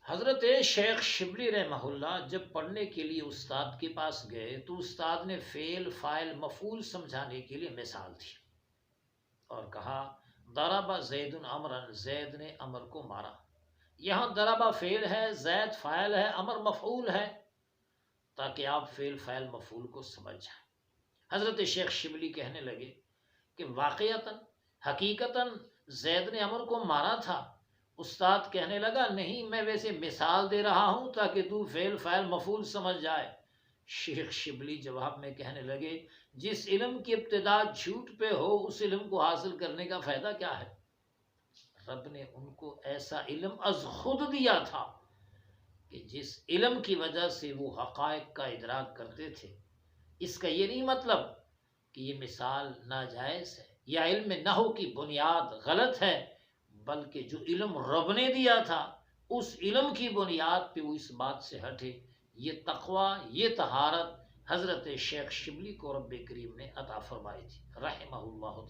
حضرت شیخ شبلی رحمہ اللہ جب پڑھنے کے لیے استاد کے پاس گئے تو استاد نے فعل فاعل مفعول سمجھانے کے لیے مثال دی اور کہا ضرب زید عمرا، زید نے عمر کو مارا۔ یہاں ضرب فعل ہے، زید فاعل ہے، عمر مفعول ہے، تاکہ آپ فعل فاعل مفعول کو سمجھ جائیں۔ حضرت شیخ شبلی کہنے لگے کہ واقعتاً حقیقتاً زید نے عمر کو مارا تھا۔ استاد کہنے لگا نہیں، میں ویسے مثال دے رہا ہوں تاکہ تو فعل فاعل مفعول سمجھ جائے۔ شیخ شبلی جواب میں کہنے لگے جس علم کی ابتدا جھوٹ پہ ہو اس علم کو حاصل کرنے کا فائدہ کیا ہے؟ رب نے ان کو ایسا علم از خود دیا تھا کہ جس علم کی وجہ سے وہ حقائق کا ادراک کرتے تھے۔ اس کا یہ نہیں مطلب کہ یہ مثال ناجائز ہے یا علم نحو کی بنیاد غلط ہے، بلکہ جو علم رب نے دیا تھا اس علم کی بنیاد پہ وہ اس بات سے ہٹے۔ یہ تقوی، یہ طہارت حضرت شیخ شبلی کو رب کریم نے عطا فرمائی تھی رحمہ اللہ تعالی۔